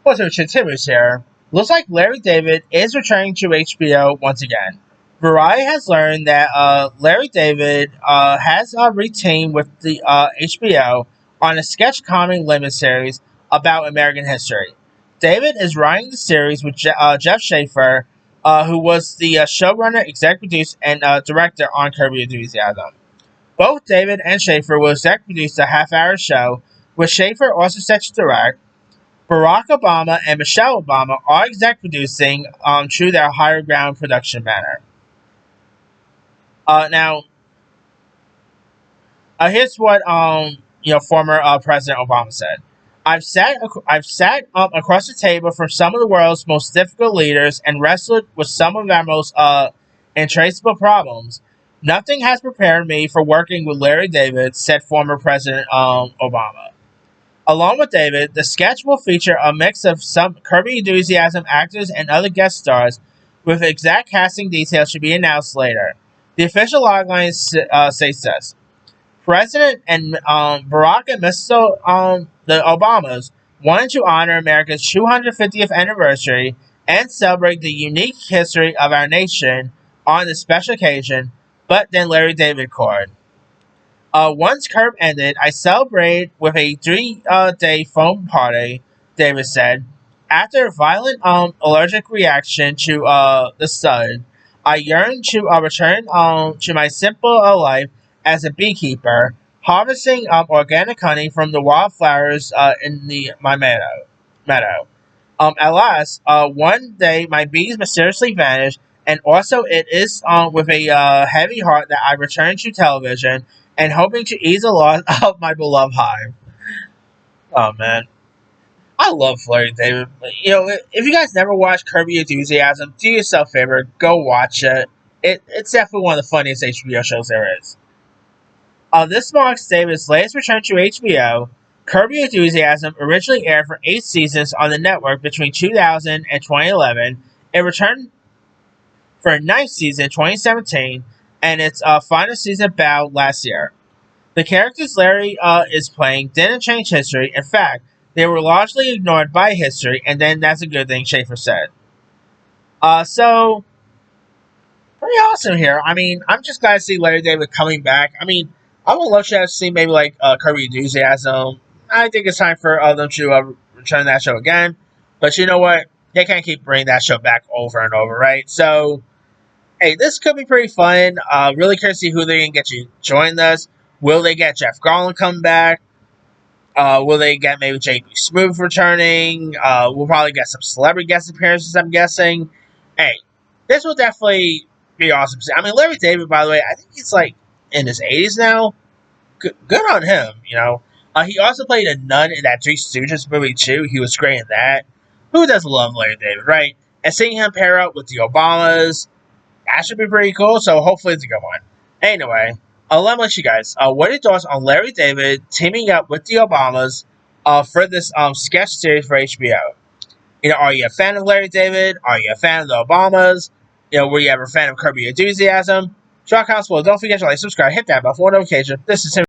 What's up, Timmons here. Looks like Larry David is returning to HBO once again. Variety has learned that Larry David has re-teamed with the HBO on a sketch comedy limited series about American history. David is writing the series with Jeff Schaefer, who was the showrunner, executive producer, and director on Curb Your Enthusiasm. Both David and Schaefer will executive produce a half-hour show, with Schaefer also set to direct. Barack Obama and Michelle Obama are exec producing through their higher ground production banner. Now, here's what former President Obama said. I've sat across the table from some of the world's most difficult leaders and wrestled with some of our most intraceable problems. Nothing has prepared me for working with Larry David, said former President Obama. Along with David, the sketch will feature a mix of some Curb Your Enthusiasm actors and other guest stars, with exact casting details to be announced later. The official logline says this. President and Barack and Mr. The Obamas wanted to honor America's 250th anniversary and celebrate the unique history of our nation on this special occasion, but then Larry David called. Once Curb ended, I celebrated with a three-day foam party, David said. After a violent allergic reaction to the sun, I yearned to return to my simple life as a beekeeper, harvesting organic honey from the wildflowers in my meadow. At last, one day my bees mysteriously vanished, and also it is with a heavy heart that I return to television and hoping to ease the loss of my beloved hive. Oh man, I love Larry David. If you guys never watched Curb Your Enthusiasm, do yourself a favor, go watch it. It's definitely one of the funniest HBO shows there is. This marks David's latest return to HBO. Curb Your Enthusiasm originally aired for 8 seasons on the network between 2000 and 2011. It returned for a 9th season in 2017, and its final season bowed last year. The characters Larry is playing didn't change history. In fact, they were largely ignored by history, and then that's a good thing, Schaefer said. So, pretty awesome here. I mean, I'm just glad to see Larry David coming back. I mean, I would love to see maybe like Curb Your Enthusiasm. I think it's time for them to return that show again. But you know what? They can't keep bringing that show back over and over, right? So, hey, this could be pretty fun. Really curious to see who they're going to get to join us. Will they get Jeff Garlin come back? Will they get maybe JB Smoove returning? We'll probably get some celebrity guest appearances, I'm guessing. Hey, this will definitely be awesome. I mean, Larry David, by the way, I think he's like in his 80s now. Good on him, He also played a nun in that Three Stooges movie, too. He was great in that. Who doesn't love Larry David, right? And seeing him pair up with the Obamas, that should be pretty cool, so hopefully it's a good one. Anyway, let me ask you guys, what are your thoughts on Larry David teaming up with the Obamas for this sketch series for HBO? Are you a fan of Larry David? Are you a fan of the Obamas? Were you ever a fan of Curb Your Enthusiasm? Drop comments below. Don't forget to like, subscribe, hit that bell for notification. This is Tim.